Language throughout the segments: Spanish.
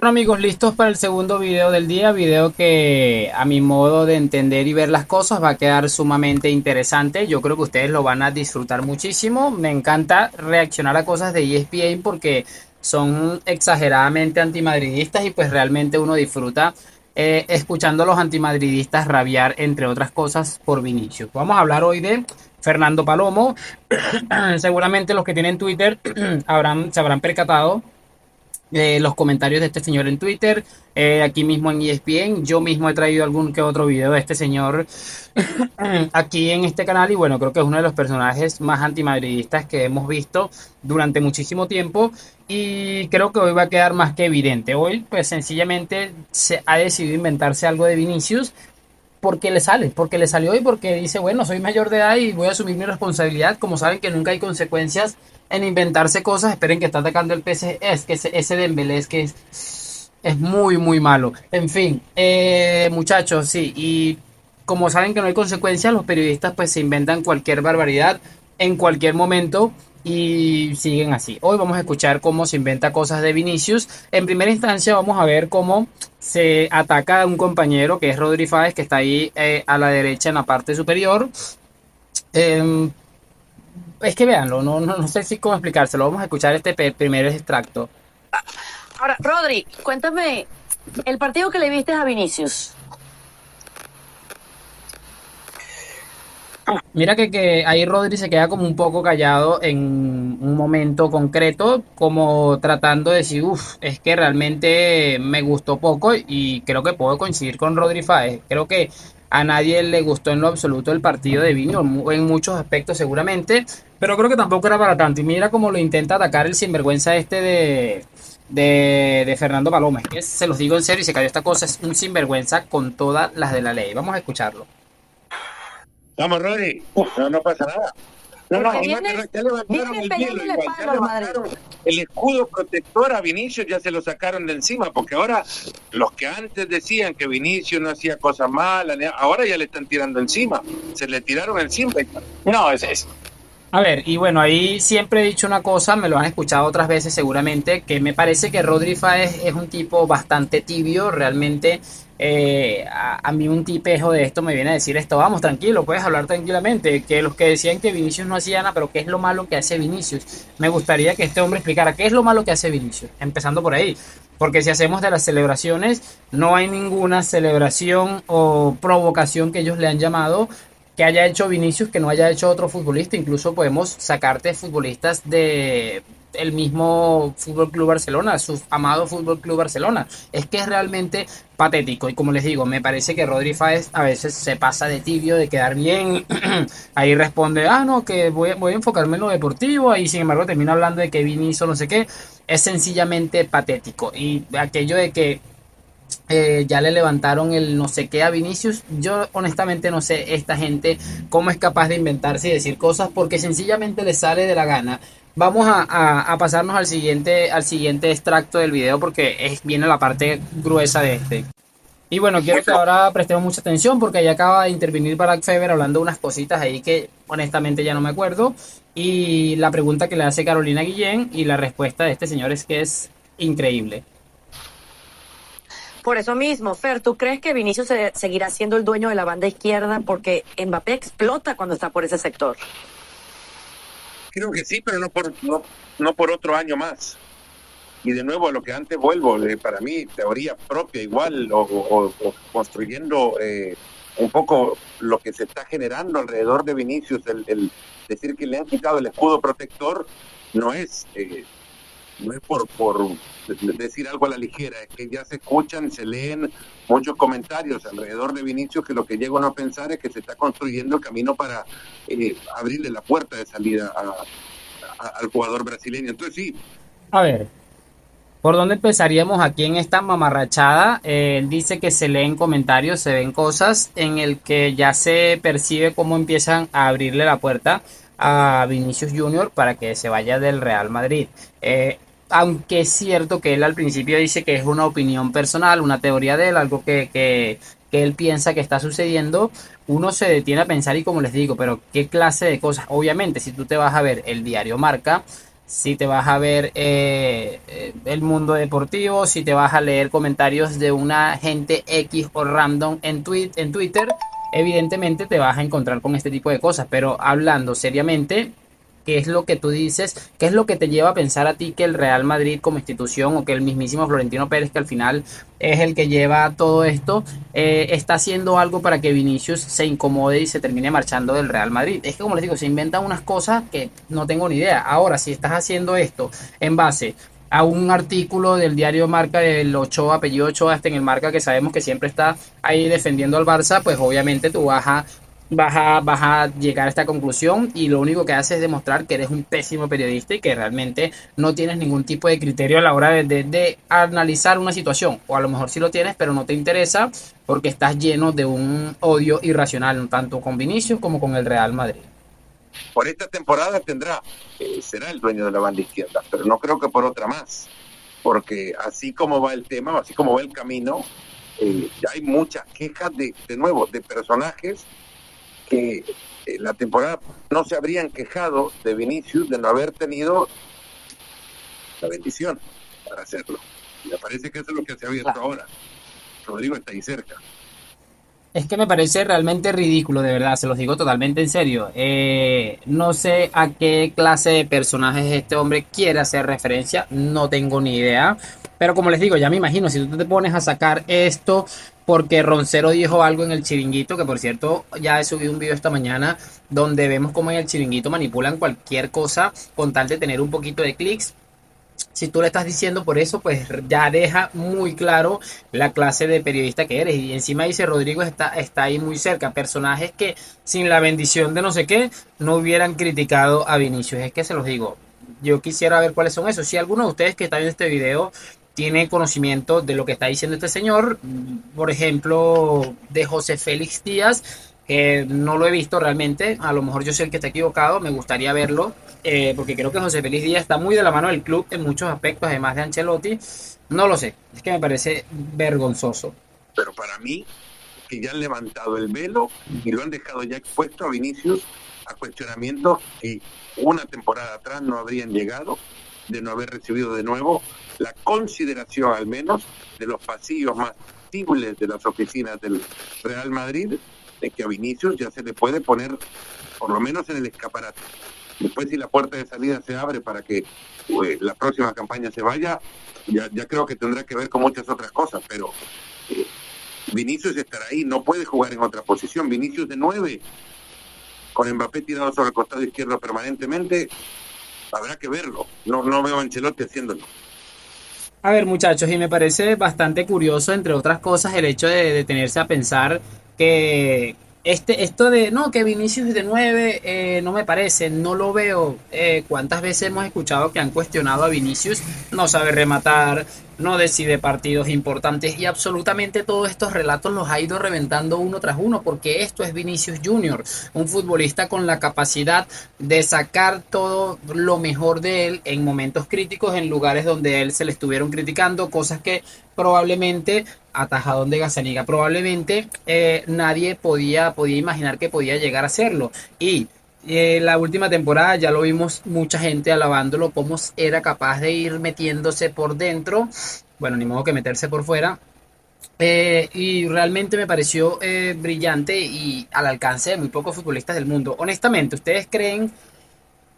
Bueno amigos, listos para el segundo video del día, video que a mi modo de entender y ver las cosas va a quedar sumamente interesante. Yo creo que ustedes lo van a disfrutar muchísimo. Me encanta reaccionar a cosas de ESPN porque son exageradamente antimadridistas y pues realmente uno disfruta escuchando a los antimadridistas rabiar, entre otras cosas, por Vinicius. Vamos a hablar hoy de Fernando Palomo. Seguramente los que tienen Twitter se habrán percatado los comentarios de este señor en Twitter, aquí mismo en ESPN. Yo mismo he traído algún que otro video de este señor aquí en este canal y bueno, creo que es uno de los personajes más antimadridistas que hemos visto durante muchísimo tiempo y creo que hoy va a quedar más que evidente. Hoy pues sencillamente se ha decidido inventarse algo de Vinicius porque le sale, porque le salió y porque dice, bueno, soy mayor de edad y voy a asumir mi responsabilidad. Como saben que nunca hay consecuencias en inventarse cosas, esperen que está atacando el PSG. Es que ese Dembélé es muy, muy malo. En fin, muchachos, sí, y como saben que no hay consecuencias, los periodistas pues se inventan cualquier barbaridad en cualquier momento y siguen así. Hoy vamos a escuchar cómo se inventa cosas de Vinicius. En primera instancia vamos a ver cómo se ataca a un compañero que es Rodri Fáez, que está ahí a la derecha en la parte superior. Eh, es que véanlo, no sé si cómo explicárselo. Vamos a escuchar este primer extracto. Ahora, Rodri, cuéntame, el partido que le viste a Vinicius. Mira que ahí Rodri se queda como un poco callado en un momento concreto, como tratando de decir, uff, es que realmente me gustó poco y creo que puedo coincidir con Rodri Fáez. Creo que a nadie le gustó en lo absoluto el partido de Vini, en muchos aspectos seguramente, pero creo que tampoco era para tanto. Y mira cómo lo intenta atacar el sinvergüenza este de Fernando Paloma. Es que se los digo en serio y se cayó esta cosa, es un sinvergüenza con todas las de la ley. Vamos a escucharlo. Vamos, Rodri. No, no pasa nada. No, no, Porque igual viene, ya levantaron viene el hielo, peleándole igual ya palo al Madrid. levantaron el escudo protector a Vinicius, ya se lo sacaron de encima, porque ahora los que antes decían que Vinicius no hacía cosas malas, ahora ya le están tirando encima, se le tiraron encima. No, es eso. A ver, y bueno, ahí siempre he dicho una cosa, me lo han escuchado otras veces seguramente, que me parece que Rodri Fáez es un tipo bastante tibio, realmente a mí un tipejo de esto me viene a decir esto, vamos, tranquilo, puedes hablar tranquilamente, que los que decían que Vinicius no hacía nada, pero ¿qué es lo malo que hace Vinicius? Me gustaría que este hombre explicara qué es lo malo que hace Vinicius, empezando por ahí, porque si hacemos de las celebraciones, no hay ninguna celebración o provocación que ellos le han llamado que haya hecho Vinicius que no haya hecho otro futbolista. Incluso podemos sacarte futbolistas de el mismo Fútbol Club Barcelona, su amado Fútbol Club Barcelona. Es que es realmente patético y como les digo, me parece que Rodri Fáez a veces se pasa de tibio, de quedar bien. Ahí responde, no, que voy a enfocarme en lo deportivo, ahí sin embargo termina hablando de que Vinicius no sé qué. Es sencillamente patético y aquello de que ya le levantaron el no sé qué a Vinicius. Yo honestamente no sé esta gente cómo es capaz de inventarse y decir cosas porque sencillamente le sale de la gana. Vamos a pasarnos al siguiente extracto del video porque viene la parte gruesa de este. Y bueno, quiero que ahora prestemos mucha atención porque ahí acaba de intervenir Barack Feber hablando unas cositas ahí que honestamente ya no me acuerdo. Y la pregunta que le hace Carolina Guillén y la respuesta de este señor es que es increíble. Por eso mismo, Fer, ¿tú crees que Vinicius seguirá siendo el dueño de la banda izquierda porque Mbappé explota cuando está por ese sector? Creo que sí, pero no por otro año más. Y de nuevo a lo que antes vuelvo, para mí, teoría propia igual, o construyendo un poco lo que se está generando alrededor de Vinicius, el decir que le han quitado el escudo protector, no es, no es por decir algo a la ligera, es que ya se escuchan, se leen muchos comentarios alrededor de Vinicius que lo que llego a pensar es que se está construyendo el camino para abrirle la puerta de salida al jugador brasileño. Entonces sí. A ver, ¿por dónde empezaríamos aquí en esta mamarrachada? Él dice que se leen comentarios, se ven cosas en el que ya se percibe cómo empiezan a abrirle la puerta a Vinicius Junior para que se vaya del Real Madrid. Aunque es cierto que él al principio dice que es una opinión personal, una teoría de él, algo que él piensa que está sucediendo, uno se detiene a pensar y como les digo, pero ¿qué clase de cosas? Obviamente, si tú te vas a ver el diario Marca, si te vas a ver el mundo deportivo, si te vas a leer comentarios de una gente X o random en Twitter, evidentemente te vas a encontrar con este tipo de cosas. Pero hablando seriamente, ¿qué es lo que tú dices? ¿Qué es lo que te lleva a pensar a ti que el Real Madrid como institución o que el mismísimo Florentino Pérez, que al final es el que lleva todo esto, está haciendo algo para que Vinicius se incomode y se termine marchando del Real Madrid? Es que, como les digo, se inventan unas cosas que no tengo ni idea. Ahora, si estás haciendo esto en base a un artículo del diario Marca del Ochoa, apellido Ochoa, en el Marca, que sabemos que siempre está ahí defendiendo al Barça, pues obviamente tú vas a llegar a esta conclusión y lo único que haces es demostrar que eres un pésimo periodista y que realmente no tienes ningún tipo de criterio a la hora de analizar una situación. O a lo mejor sí lo tienes, pero no te interesa porque estás lleno de un odio irracional, tanto con Vinicius como con el Real Madrid. Por esta temporada será el dueño de la banda izquierda, pero no creo que por otra más, porque así como va el tema, así como va el camino, ya hay muchas quejas de nuevo, de personajes que la temporada no se habrían quejado de Vinicius de no haber tenido la bendición para hacerlo. Y me parece que eso es lo que se ha abierto ahora. Rodrigo está ahí cerca. Es que me parece realmente ridículo, de verdad, se los digo totalmente en serio. No sé a qué clase de personajes este hombre quiere hacer referencia, no tengo ni idea. Pero como les digo, ya me imagino, si tú te pones a sacar esto porque Roncero dijo algo en el chiringuito, que por cierto ya he subido un video esta mañana donde vemos cómo en el chiringuito manipulan cualquier cosa con tal de tener un poquito de clics. Si tú le estás diciendo por eso, pues ya deja muy claro la clase de periodista que eres. Y encima dice Rodrigo está ahí muy cerca. Personajes que sin la bendición de no sé qué no hubieran criticado a Vinicius. Es que se los digo. Yo quisiera ver cuáles son esos. Si alguno de ustedes que está viendo este video tiene conocimiento de lo que está diciendo este señor, por ejemplo, de José Félix Díaz, no lo he visto realmente, a lo mejor yo soy el que está equivocado, me gustaría verlo, porque creo que José Félix Díaz está muy de la mano del club en muchos aspectos, además de Ancelotti, no lo sé, es que me parece vergonzoso. Pero para mí, que ya han levantado el velo y lo han dejado ya expuesto a Vinicius a cuestionamientos que una temporada atrás no habrían llegado, de no haber recibido de nuevo la consideración al menos de los pasillos más visibles de las oficinas del Real Madrid, de que a Vinicius ya se le puede poner por lo menos en el escaparate. Después, si la puerta de salida se abre para que la próxima campaña se vaya, ya creo que tendrá que ver con muchas otras cosas, pero Vinicius estará ahí, no puede jugar en otra posición. Vinicius de 9, con Mbappé tirado sobre el costado izquierdo permanentemente, habrá que verlo. No veo a Ancelotti haciéndolo. A ver, muchachos, y me parece bastante curioso, entre otras cosas, el hecho de detenerse a pensar que esto de, no, que Vinicius de 9 no me parece, no lo veo. ¿Cuántas veces hemos escuchado que han cuestionado a Vinicius? No sabe rematar, no decide partidos importantes y absolutamente todos estos relatos los ha ido reventando uno tras uno porque esto es Vinicius Junior, un futbolista con la capacidad de sacar todo lo mejor de él en momentos críticos, en lugares donde él se le estuvieron criticando, cosas que probablemente atajadón de Gazaniga, probablemente nadie podía imaginar que podía llegar a hacerlo. Y la última temporada ya lo vimos mucha gente alabándolo, cómo era capaz de ir metiéndose por dentro, bueno, ni modo que meterse por fuera. Y realmente me pareció brillante y al alcance de muy pocos futbolistas del mundo. Honestamente, ¿ustedes creen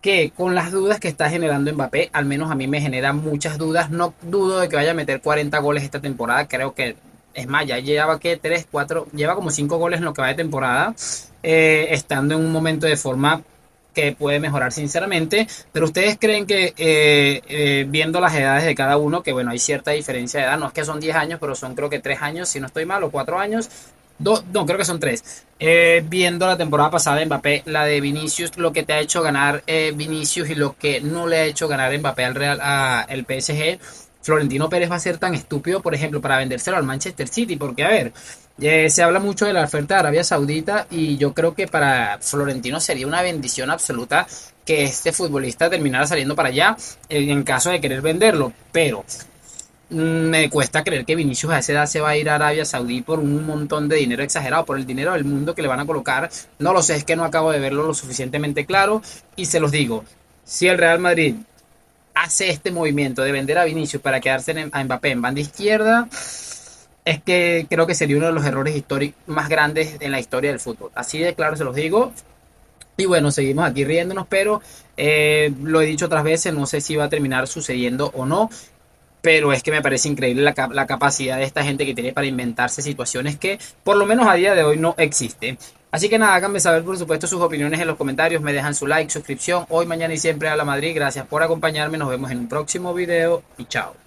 que con las dudas que está generando Mbappé, al menos a mí me genera muchas dudas? No dudo de que vaya a meter 40 goles esta temporada, creo que es más, ya lleva que 3, 4, lleva como 5 goles en lo que va de temporada, estando en un momento de forma que puede mejorar sinceramente, pero ustedes creen que viendo las edades de cada uno, que bueno, hay cierta diferencia de edad, no es que son 10 años, pero son creo que 3 años, si no estoy mal, o 4 años, no, creo que son 3. Viendo la temporada pasada de Mbappé, la de Vinicius, lo que te ha hecho ganar Vinicius y lo que no le ha hecho ganar Mbappé al Real, al PSG, Florentino Pérez va a ser tan estúpido, por ejemplo, para vendérselo al Manchester City, porque a ver, se habla mucho de la oferta de Arabia Saudita y yo creo que para Florentino sería una bendición absoluta que este futbolista terminara saliendo para allá en caso de querer venderlo, pero me cuesta creer que Vinicius a esa edad se va a ir a Arabia Saudí por un montón de dinero exagerado, por el dinero del mundo que le van a colocar. No lo sé, es que no acabo de verlo lo suficientemente claro y se los digo, si el Real Madrid hace este movimiento de vender a Vinicius para quedarse a Mbappé en banda izquierda, es que creo que sería uno de los errores históricos más grandes en la historia del fútbol. Así de claro se los digo. Y bueno, seguimos aquí riéndonos, pero lo he dicho otras veces, no sé si va a terminar sucediendo o no, pero es que me parece increíble la capacidad de esta gente que tiene para inventarse situaciones que por lo menos a día de hoy no existen. Así que nada, háganme saber por supuesto sus opiniones en los comentarios, me dejan su like, suscripción, hoy, mañana y siempre a la Madrid. Gracias por acompañarme, nos vemos en un próximo video y chao.